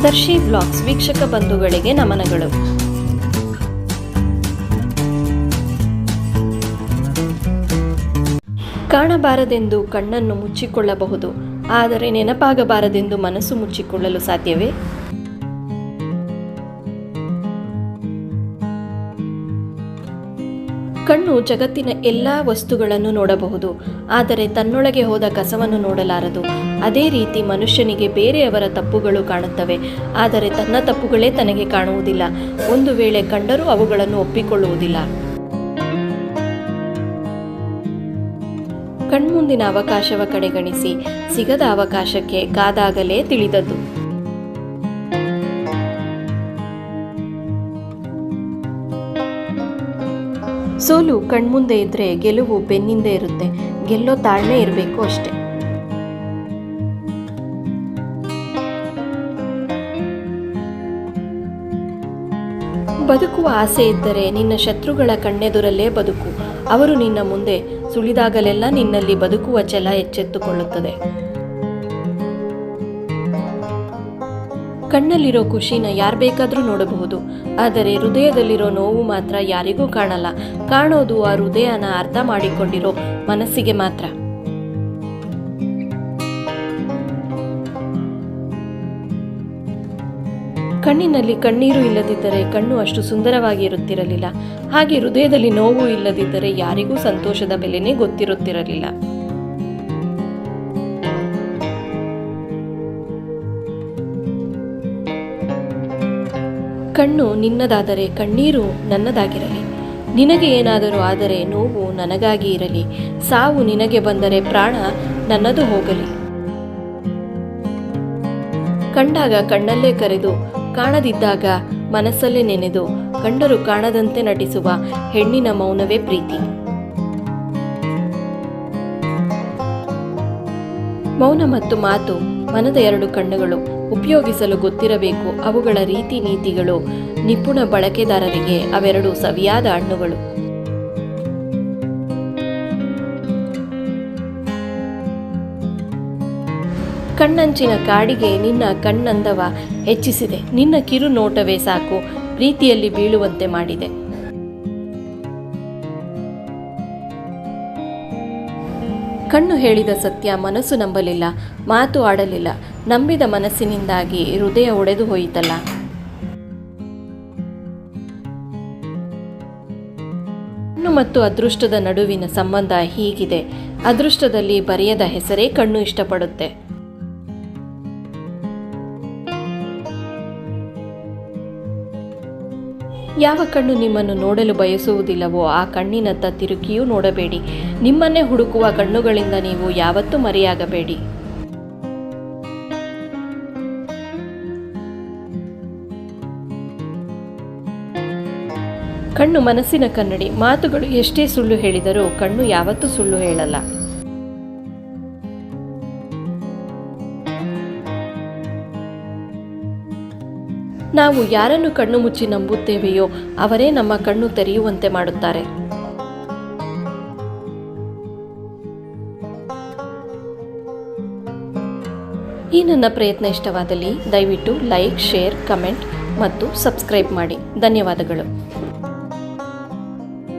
ದರ್ಶಿ vlogs ವೀಕ್ಷಕ ಬಂಧುಗಳಿಗೆ ನಮನಗಳು. ಕಾಣಬಾರದೆಂದು ಕಣ್ಣನ್ನು ಮುಚ್ಚಿಕೊಳ್ಳಬಹುದು, ಆದರೆ ನೆನಪಾಗಬಾರದೆಂದು ಮನಸ್ಸು ಮುಚ್ಚಿಕೊಳ್ಳಲು ಸಾಧ್ಯವೇ? ಕಣ್ಣು ಜಗತ್ತಿನ ಎಲ್ಲ ವಸ್ತುಗಳನ್ನು ನೋಡಬಹುದು, ಆದರೆ ತನ್ನೊಳಗೆ ಹೋದ ಕಸವನ್ನು ನೋಡಲಾರದು. ಅದೇ ರೀತಿ ಮನುಷ್ಯನಿಗೆ ಬೇರೆಯವರ ತಪ್ಪುಗಳು ಕಾಣುತ್ತವೆ, ಆದರೆ ತನ್ನ ತಪ್ಪುಗಳೇ ತನಗೆ ಕಾಣುವುದಿಲ್ಲ. ಒಂದು ವೇಳೆ ಕಂಡರೂ ಅವುಗಳನ್ನು ಒಪ್ಪಿಕೊಳ್ಳುವುದಿಲ್ಲ. ಕಣ್ಮುಂದಿನ ಅವಕಾಶವ ಕಡೆಗಣಿಸಿ ಸಿಗದ ಅವಕಾಶಕ್ಕೆ ಕಾದಾಗಲೇ ತಿಳಿದದ್ದು. ಸೋಲು ಕಣ್ಮುಂದೆ ಇದ್ರೆ ಗೆಲುವು ಬೆನ್ನಿಂದೆ ಇರುತ್ತೆ. ಗೆಲ್ಲೋ ತಾಳ್ಮೆ ಇರಬೇಕು ಅಷ್ಟೆ. ಬದುಕುವ ಆಸೆ ಇದ್ದರೆ ನಿನ್ನ ಶತ್ರುಗಳ ಕಣ್ಣೆದುರಲ್ಲೇ ಬದುಕು. ಅವರು ನಿನ್ನ ಮುಂದೆ ಸುಳಿದಾಗಲೆಲ್ಲ ನಿನ್ನಲ್ಲಿ ಬದುಕುವ ಛಲ ಎಚ್ಚೆತ್ತುಕೊಳ್ಳುತ್ತದೆ. ಕಣ್ಣಲ್ಲಿರೋ ಖುಷಿನ ಯಾರು ಬೇಕಾದರೂ ನೋಡಬಹುದು, ಆದರೆ ಹೃದಯದಲ್ಲಿರೋ ನೋವು ಮಾತ್ರ ಯಾರಿಗೂ ಕಾಣಲ್ಲ. ಕಾಣೋದು ಆ ಹೃದಯನ ಅರ್ಥ ಮಾಡಿಕೊಂಡಿರೋ ಮನಸ್ಸಿಗೆ ಮಾತ್ರ. ಕಣ್ಣಿನಲ್ಲಿ ಕಣ್ಣೀರು ಇಲ್ಲದಿದ್ದರೆ ಕಣ್ಣು ಅಷ್ಟು ಸುಂದರವಾಗಿ ಇರುತ್ತಿರಲಿಲ್ಲ. ಹಾಗೆ ಹೃದಯದಲ್ಲಿ ನೋವು ಇಲ್ಲದಿದ್ದರೆ ಯಾರಿಗೂ ಸಂತೋಷದ ಬೆಲೆನೇ ಗೊತ್ತಿರುತ್ತಿರಲಿಲ್ಲ. ಕಣ್ಣು ನಿನ್ನದಾದರೆ ಕಣ್ಣೀರು ನನ್ನದಾಗಿರಲಿ. ನಿನಗೆ ಏನಾದರೂ ಆದರೆ ನೋವು ನನಗಾಗಿ ಇರಲಿ. ಸಾವು ನಿನಗೆ ಬಂದರೆ ಪ್ರಾಣ ನನ್ನದು ಹೋಗಲಿ. ಕಂಡಾಗ ಕಣ್ಣಲ್ಲೇ ಕರೆದು, ಕಾಣದಿದ್ದಾಗ ಮನಸ್ಸಲ್ಲೇ ನೆನೆದು, ಕಂಡರೂ ಕಾಣದಂತೆ ನಟಿಸುವ ಹೆಣ್ಣಿನ ಮೌನವೇ ಪ್ರೀತಿ. ಮೌನ ಮತ್ತು ಮಾತು ಮನದ ಎರಡು ಕಣ್ಣುಗಳು. ಉಪಯೋಗಿಸಲು ಗೊತ್ತಿರಬೇಕು ಅವುಗಳ ರೀತಿ ನೀತಿಗಳು. ನಿಪುಣ ಬಳಕೆದಾರರಿಗೆ ಅವೆರಡು ಸವಿಯಾದ ಹಣ್ಣುಗಳು. ಕಣ್ಣಂಚಿನ ಕಾಡಿಗೆ ನಿನ್ನ ಕಣ್ಣಂದವ ಹೆಚ್ಚಿಸಿದೆ. ನಿನ್ನ ಕಿರು ನೋಟವೇ ಸಾಕು ಪ್ರೀತಿಯಲ್ಲಿ ಬೀಳುವಂತೆ ಮಾಡಿದೆ. ಕಣ್ಣು ಹೇಳಿದ ಸತ್ಯ ಮನಸ್ಸು ನಂಬಲಿಲ್ಲ, ಮಾತು ಆಡಲಿಲ್ಲ. ನಂಬಿದ ಮನಸ್ಸಿನಿಂದಾಗಿ ಹೃದಯ ಒಡೆದು ಹೋಯಿತಲ್ಲ. ಕಣ್ಣು ಮತ್ತು ಅದೃಷ್ಟದ ನಡುವಿನ ಸಂಬಂಧ ಹೀಗಿದೆ. ಅದೃಷ್ಟದಲ್ಲಿ ಬರೆಯದ ಹೆಸರೇ ಕಣ್ಣು ಇಷ್ಟಪಡುತ್ತೆ. ಯಾವ ಕಣ್ಣು ನಿಮ್ಮನ್ನು ನೋಡಲು ಬಯಸುವುದಿಲ್ಲವೋ ಆ ಕಣ್ಣಿನತ್ತ ತಿರುಗಿಯೂ ನೋಡಬೇಡಿ. ನಿಮ್ಮನ್ನೇ ಹುಡುಕುವ ಕಣ್ಣುಗಳಿಂದ ನೀವು ಯಾವತ್ತೂ ಮರೆಯಾಗಬೇಡಿ. ಕಣ್ಣು ಮನಸ್ಸಿನ ಕನ್ನಡಿ. ಮಾತುಗಳು ಎಷ್ಟೇ ಸುಳ್ಳು ಹೇಳಿದರೂ ಕಣ್ಣು ಯಾವತ್ತೂ ಸುಳ್ಳು ಹೇಳಲ್ಲ. ನಾವು ಯಾರನ್ನು ಕಣ್ಣು ಮುಚ್ಚಿ ನಂಬುತ್ತೇವೆಯೋ ಅವರೇ ನಮ್ಮ ಕಣ್ಣು ತೆರೆಯುವಂತೆ ಮಾಡುತ್ತಾರೆ. ಈ ನನ್ನ ಪ್ರಯತ್ನ ಇಷ್ಟವಾದಲ್ಲಿ ದಯವಿಟ್ಟು ಲೈಕ್, ಶೇರ್, ಕಮೆಂಟ್ ಮತ್ತು ಸಬ್ಸ್ಕ್ರೈಬ್ ಮಾಡಿ. ಧನ್ಯವಾದಗಳು.